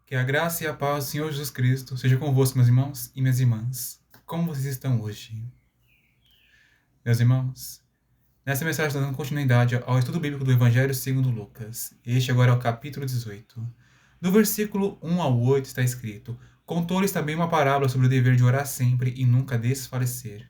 Que a graça e a paz do Senhor Jesus Cristo seja convosco, meus irmãos e minhas irmãs. Como vocês estão hoje? Meus irmãos, nessa mensagem está dando continuidade ao estudo bíblico do Evangelho segundo Lucas. Este agora é o capítulo 18. Do versículo 1 ao 8 está escrito: Contou-lhes também uma parábola sobre o dever de orar sempre e nunca desfalecer,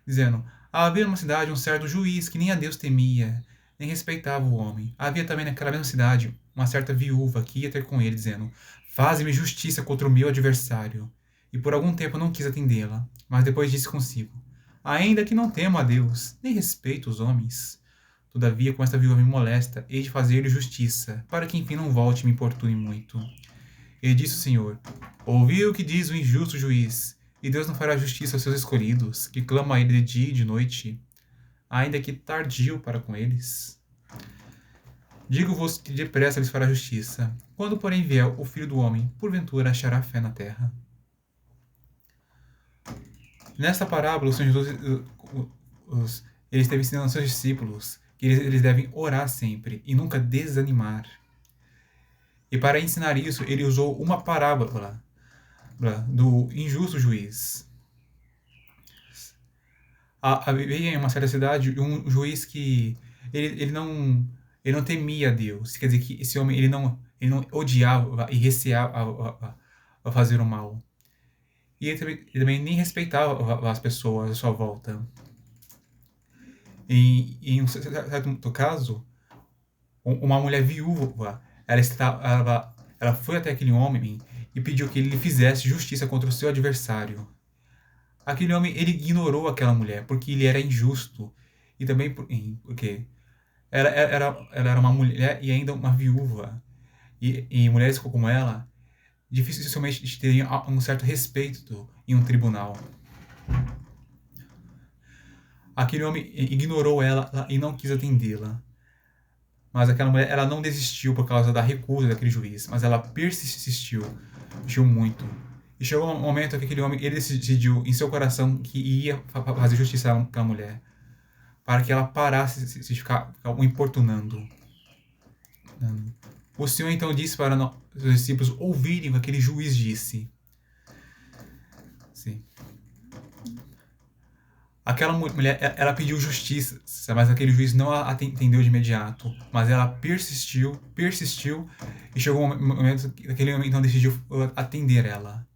dizendo: Havia numa cidade um certo juiz que nem a Deus temia, nem respeitava o homem. Havia também naquela mesma cidade uma certa viúva que ia ter com ele, dizendo: Faze-me justiça contra o meu adversário. E por algum tempo não quis atendê-la, mas depois disse consigo: Ainda que não temo a Deus, nem respeito os homens, todavia com esta viúva me molesta, hei de fazer-lhe justiça, para que enfim não volte e me importune muito. E disse o Senhor: Ouvi o que diz o injusto juiz, e Deus não fará justiça aos seus escolhidos, que clamam a ele de dia e de noite, ainda que tardio para com eles? Digo-vos que depressa lhes fará justiça. Quando, porém, vier o Filho do Homem, porventura achará fé na terra? Nesta parábola, o Senhor Jesus ele esteve ensinando aos seus discípulos que eles devem orar sempre e nunca desanimar. E para ensinar isso, ele usou uma parábola do injusto juiz. Havia em uma certa cidade um juiz que ele não temia a Deus. Quer dizer que esse homem ele não odiava e receava a fazer o mal. E ele também nem respeitava as pessoas à sua volta. Em um certo caso, uma mulher viúva, ela foi até aquele homem e pediu que ele lhe fizesse justiça contra o seu adversário. Aquele homem, ele ignorou aquela mulher, porque ele era injusto. E também porque ela era uma mulher e ainda uma viúva. E mulheres como ela, dificilmente teriam um certo respeito em um tribunal. Aquele homem ignorou ela e não quis atendê-la. Mas aquela mulher, ela não desistiu por causa da recusa daquele juiz, mas ela persistiu muito. E chegou um momento que aquele homem, ele decidiu em seu coração que ia fazer justiça com aquela mulher, para que ela parasse de ficar o importunando. O Senhor então disse para os discípulos ouvirem o que aquele juiz disse. Sim. Aquela mulher, ela pediu justiça, mas aquele juiz não a atendeu de imediato. Mas ela persistiu, e chegou um momento que aquele homem então decidiu atender ela.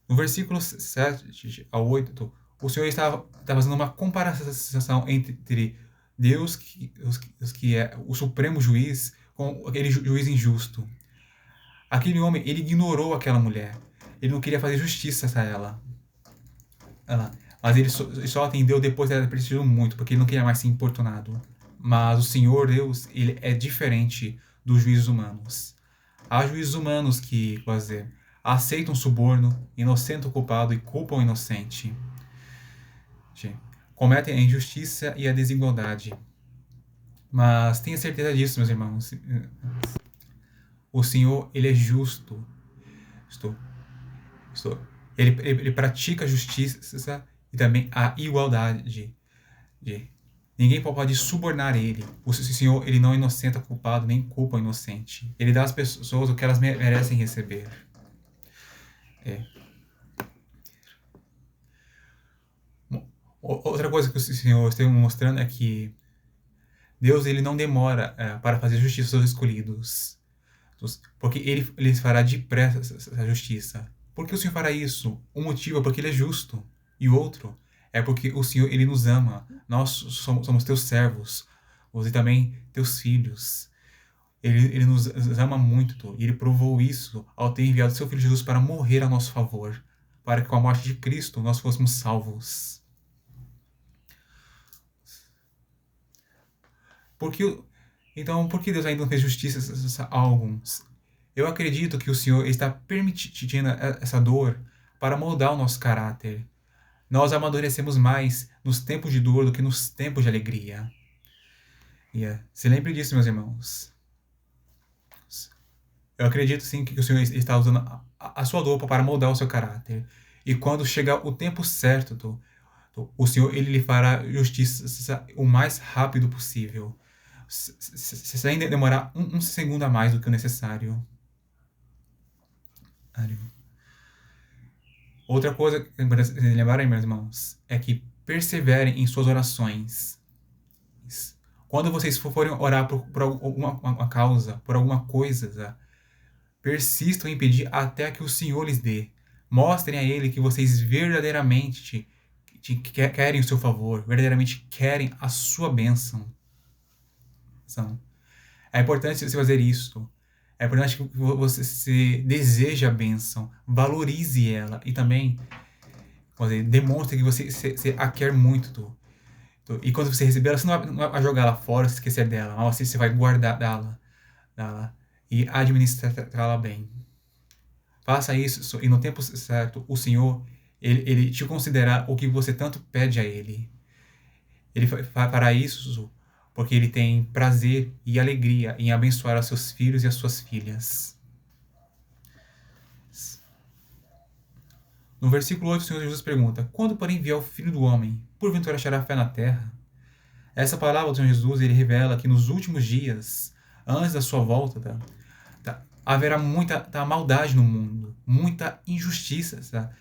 No versículo 7 ao 8, o Senhor estava fazendo uma comparação entre Deus, que é o supremo juiz, com aquele juiz injusto. Aquele homem, ele ignorou aquela mulher. Ele não queria fazer justiça a ela. Mas ele só atendeu depois dela ter preciso muito, porque ele não queria mais ser importunado. Mas o Senhor Deus, ele é diferente dos juízes humanos. Há juízes humanos que, aceitam suborno, inocentam o culpado e culpam o inocente. Cometem a injustiça e a desigualdade. Mas tenha certeza disso, meus irmãos. O Senhor, ele é justo. Ele pratica a justiça e também a igualdade. Ninguém pode subornar ele. O Senhor, ele não inocenta culpado, nem culpa o inocente. Ele dá às pessoas o que elas merecem receber. Outra coisa que o Senhor está mostrando é que Deus, ele não demora para fazer justiça aos seus escolhidos. Porque ele lhes fará depressa essa justiça. Por que o Senhor fará isso? Um motivo é porque ele é justo. E outro é porque o Senhor, ele nos ama. Nós somos teus servos. E também teus filhos. Ele nos ama muito. E ele provou isso ao ter enviado seu Filho Jesus para morrer a nosso favor. Para que com a morte de Cristo nós fôssemos salvos. Então, por que Deus ainda não fez justiça a alguns? Eu acredito que o Senhor está permitindo essa dor para moldar o nosso caráter. Nós amadurecemos mais nos tempos de dor do que nos tempos de alegria. Se lembre disso, meus irmãos. Eu acredito sim que o Senhor está usando a sua dor para moldar o seu caráter. E quando chegar o tempo certo, o Senhor, ele lhe fará justiça o mais rápido possível. sem demorar um segundo a mais do que o necessário. Outra coisa que lembrarem, meus irmãos, é que perseverem em suas orações. Quando vocês forem orar por alguma causa, por alguma coisa, persistam em pedir até que o Senhor lhes dê. Mostrem a Ele que vocês verdadeiramente querem o seu favor, verdadeiramente querem a sua bênção. É importante você fazer isso. É importante que você deseje a bênção, valorize ela e também demonstre que você a quer muito. E quando você receber ela, você não vai jogar ela fora, se esquecer dela, mas você vai guardar dela e administrá-la bem. Faça isso e no tempo certo o Senhor ele te considerará o que você tanto pede a Ele. Ele fará isso porque Ele tem prazer e alegria em abençoar os seus filhos e as suas filhas. No versículo 8, o Senhor Jesus pergunta: quando porém vier o Filho do Homem, porventura achará fé na terra? Essa palavra do Senhor Jesus, ele revela que nos últimos dias, antes da sua volta, haverá muita maldade no mundo, muita injustiça,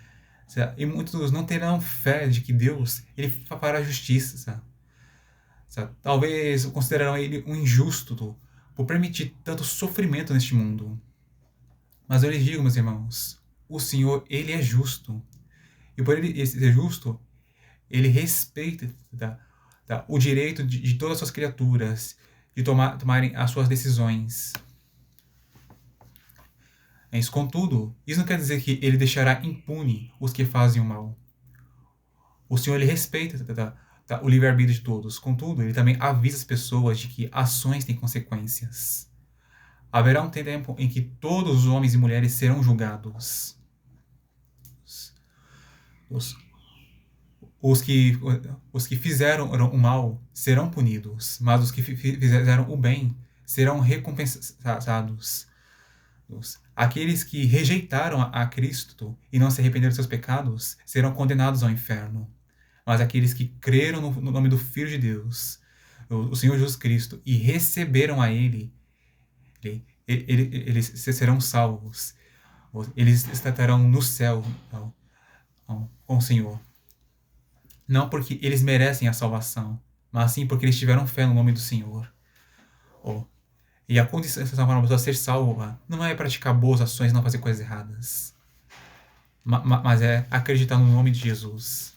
e muitos não terão fé de que Deus ele fará justiça. Talvez considerarão ele um injusto por permitir tanto sofrimento neste mundo. Mas eu lhes digo, meus irmãos, o Senhor, ele é justo. E por ele ser justo, ele respeita o direito de todas as suas criaturas de tomarem as suas decisões. Contudo, isso não quer dizer que ele deixará impune os que fazem o mal. O Senhor, ele respeita o livre-arbítrio de todos. Contudo, ele também avisa as pessoas de que ações têm consequências. Haverá um tempo em que todos os homens e mulheres serão julgados. Os que fizeram o mal serão punidos, mas os que fizeram o bem serão recompensados. Aqueles que rejeitaram a Cristo e não se arrependeram dos seus pecados serão condenados ao inferno. Mas aqueles que creram no nome do Filho de Deus, o Senhor Jesus Cristo, e receberam a Ele, eles serão salvos. Eles estarão no céu com o Senhor. Não porque eles merecem a salvação, mas sim porque eles tiveram fé no nome do Senhor. E a condição para uma pessoa ser salva não é praticar boas ações, não fazer coisas erradas, mas é acreditar no nome de Jesus.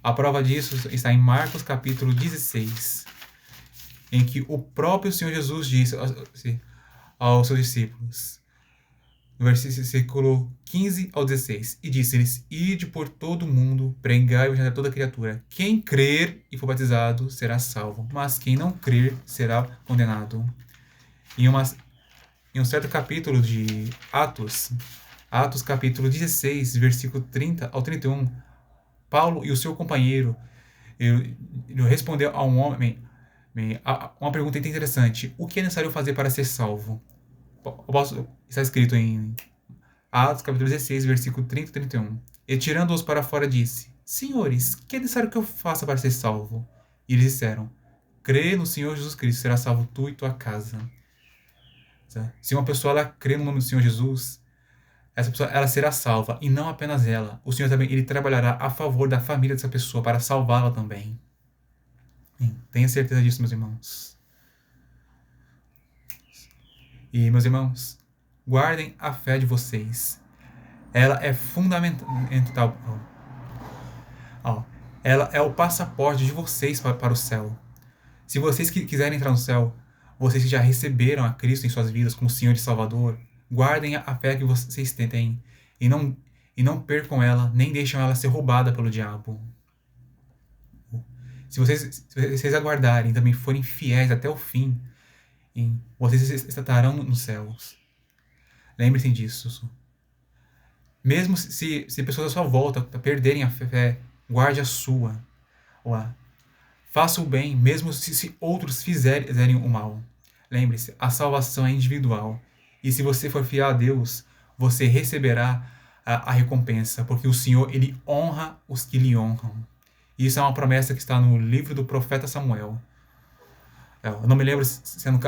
A prova disso está em Marcos capítulo 16, em que o próprio Senhor Jesus disse aos seus discípulos, no versículo 15 ao 16, e disse-lhes: ide por todo o mundo, pregai o evangelho a toda criatura. Quem crer e for batizado será salvo, mas quem não crer será condenado. Em um certo capítulo de Atos capítulo 16, versículo 30 ao 31, Paulo e o seu companheiro ele respondeu a um homem uma pergunta interessante: o que é necessário fazer para ser salvo? Está escrito em Atos capítulo 16, versículo 30 e 31. E tirando-os para fora disse: senhores, o que é necessário que eu faça para ser salvo? E eles disseram: crê no Senhor Jesus Cristo, será salvo tu e tua casa. Se uma pessoa ela crê no nome do Senhor Jesus, essa pessoa ela será salva, e não apenas ela. O Senhor também ele trabalhará a favor da família dessa pessoa para salvá-la também. Tenha certeza disso, meus irmãos. E, meus irmãos, guardem a fé de vocês. Ela é fundamental. Ela é o passaporte de vocês para o céu. Se vocês quiserem entrar no céu, vocês que já receberam a Cristo em suas vidas como Senhor e Salvador, guardem a fé que vocês têm e não percam ela, nem deixem ela ser roubada pelo diabo. Se vocês aguardarem e também forem fiéis até o fim, vocês estarão nos céus. Lembre-se disso. Mesmo se pessoas à sua volta perderem a fé, guarde a sua. Faça o bem, mesmo se outros fizerem o mal. Lembre-se, a salvação é individual. E se você for fiel a Deus, você receberá a recompensa, porque o Senhor, ele honra os que lhe honram. Isso é uma promessa que está no livro do profeta Samuel. Eu não me lembro se é no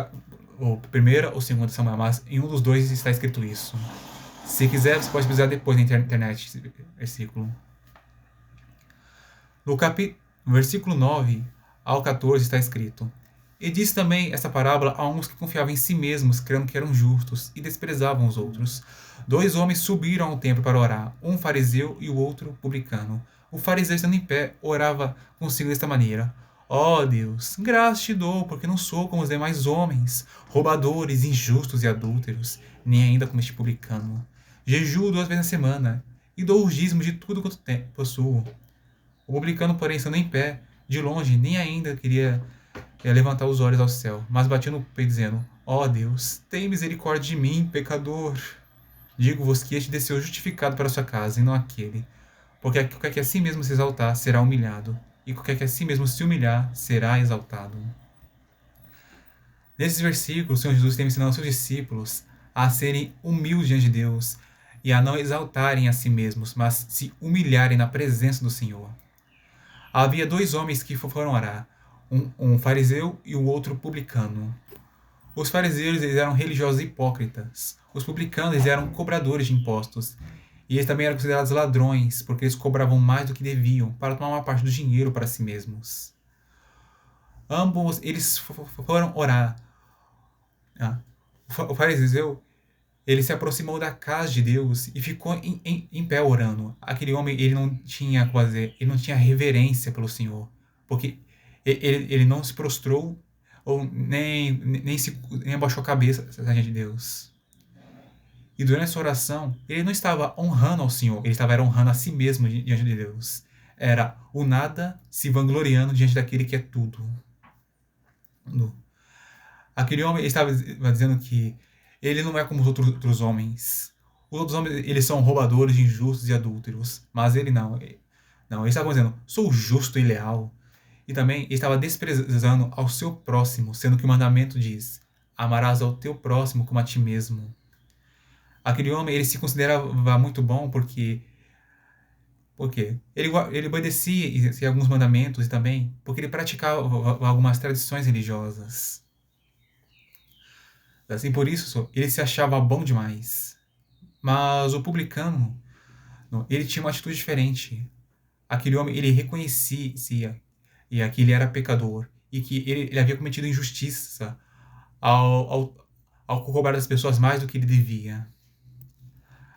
o primeiro ou segundo Samuel, mas em um dos dois está escrito isso. Se quiser, você pode pesquisar depois na internet esse versículo. No versículo 9 ao 14 está escrito: E disse também essa parábola a uns que confiavam em si mesmos, crendo que eram justos, e desprezavam os outros. 2 homens subiram ao templo para orar, um fariseu e o outro publicano. O fariseu, estando em pé, orava consigo desta maneira: Ó Deus, graças te dou, porque não sou como os demais homens, roubadores, injustos e adúlteros, nem ainda como este publicano. Jejuo 2 vezes na semana, e dou o dízimo de tudo quanto possuo. O publicano, porém, estando em pé, de longe, nem ainda queria levantar os olhos ao céu, mas batia no peito, dizendo: Ó Deus, tem misericórdia de mim, pecador. Digo-vos que este desceu justificado para a sua casa, e não aquele. Porque qualquer que a si mesmo se exaltar, será humilhado, e qualquer que a si mesmo se humilhar, será exaltado. Nesses versículos, o Senhor Jesus tem ensinado aos seus discípulos a serem humildes diante de Deus, e a não exaltarem a si mesmos, mas se humilharem na presença do Senhor. Havia 2 homens que foram orar, um fariseu e o outro publicano. Os fariseus, eles eram religiosos hipócritas. Os publicanos, eles eram cobradores de impostos. E eles também eram considerados ladrões, porque eles cobravam mais do que deviam, para tomar uma parte do dinheiro para si mesmos. Ambos, eles foram orar. O fariseu, ele se aproximou da casa de Deus e ficou em pé orando. Aquele homem, ele não tinha ele não tinha reverência pelo Senhor, porque ele não se prostrou ou nem abaixou a cabeça diante de Deus. E durante essa oração, ele não estava honrando ao Senhor, ele estava honrando a si mesmo diante de Deus. Era o nada se vangloriando diante daquele que é tudo. Aquele homem estava dizendo que ele não é como os outros homens. Os outros homens, eles são roubadores, injustos e adúlteros. Mas ele não. Não, ele estava dizendo: sou justo e leal. E também ele estava desprezando ao seu próximo, sendo que o mandamento diz: amarás ao teu próximo como a ti mesmo. Aquele homem, ele se considerava muito bom porque ele obedecia alguns mandamentos e também porque ele praticava algumas tradições religiosas. Assim, por isso, ele se achava bom demais. Mas o publicano, ele tinha uma atitude diferente. Aquele homem, ele reconhecia que ele era pecador e que ele havia cometido injustiça ao cobrar das pessoas mais do que ele devia.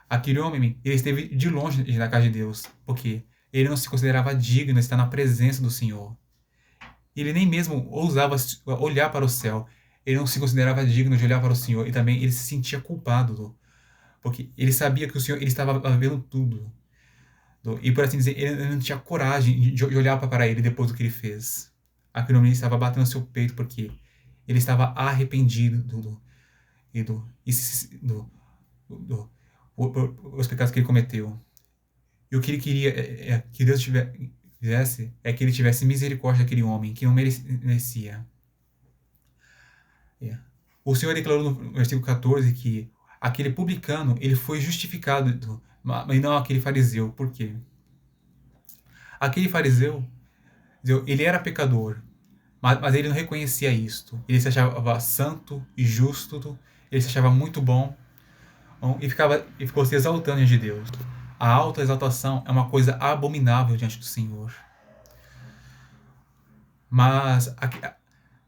Aquele homem, ele esteve de longe da casa de Deus, porque ele não se considerava digno de estar na presença do Senhor. Ele nem mesmo ousava olhar para o céu. Ele não se considerava digno de olhar para o Senhor e também ele se sentia culpado, porque ele sabia que o Senhor ele estava vendo tudo. E por assim dizer, ele não tinha coragem de olhar para ele depois do que ele fez. Aquele homem estava batendo no seu peito porque ele estava arrependido dos pecados que ele cometeu. E o que ele queria que Deus fizesse é que ele tivesse misericórdia daquele homem que não merecia. O Senhor declarou no versículo 14 que aquele publicano ele foi justificado, mas não aquele fariseu. Por quê? Aquele fariseu, ele era pecador, mas ele não reconhecia isto. Ele se achava santo e justo, ele se achava muito bom e ficou se exaltando diante de Deus. A autoexaltação é uma coisa abominável diante do Senhor. Mas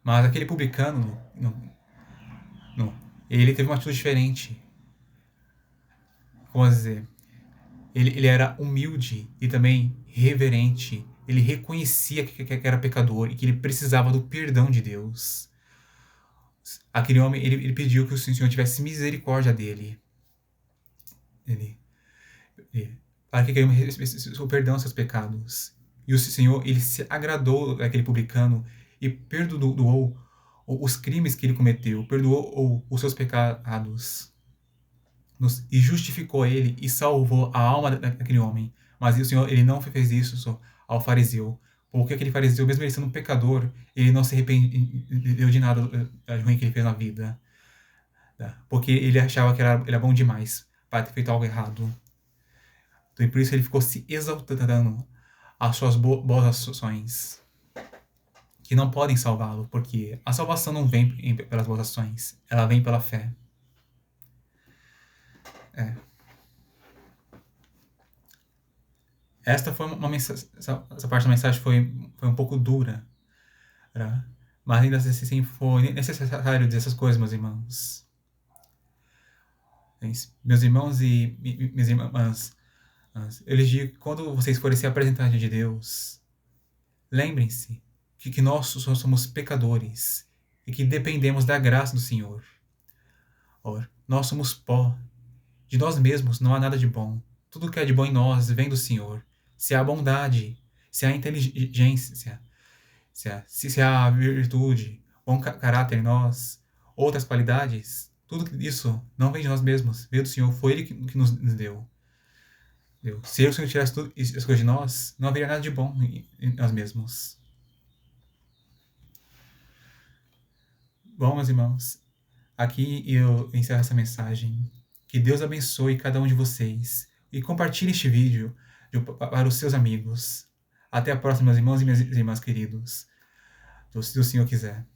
aquele publicano, ele teve uma atitude diferente. Como dizer? Ele era humilde e também reverente. Ele reconhecia que era pecador e que ele precisava do perdão de Deus. Aquele homem, ele pediu que o Senhor tivesse misericórdia dele. Para que ele recebesse o perdão dos seus pecados. E o Senhor, ele se agradou daquele publicano e perdoou os crimes que ele cometeu, perdoou os seus pecados. E justificou ele e salvou a alma daquele homem. Mas o Senhor, ele não fez isso ao fariseu. Porque aquele fariseu, mesmo ele sendo um pecador, ele não se arrependeu de nada ruim que ele fez na vida. Porque ele achava que era bom demais para ter feito algo errado. Então, por isso ele ficou se exaltando às suas boas ações. que não podem salvá-lo, porque a salvação não vem pelas boas ações, ela vem pela fé. É. Esta foi uma mensagem, essa parte da mensagem foi um pouco dura, né? Mas ainda assim foi necessário dizer essas coisas, meus irmãos. Meus irmãos e minhas irmãs, eu lhes digo que quando vocês forem se apresentar diante de Deus, lembrem-se que nós só somos pecadores e que dependemos da graça do Senhor. Ora, nós somos pó. De nós mesmos não há nada de bom. Tudo que é de bom em nós vem do Senhor. Se há bondade, se há inteligência, se há virtude, bom caráter em nós, outras qualidades, tudo isso não vem de nós mesmos, veio do Senhor, foi Ele que nos deu. Se o Senhor tirasse tudo isso coisas de nós, não haveria nada de bom em nós mesmos. Bom, meus irmãos, aqui eu encerro essa mensagem. Que Deus abençoe cada um de vocês e compartilhe este vídeo para os seus amigos. Até a próxima, meus irmãos e minhas irmãs queridos, se o Senhor quiser.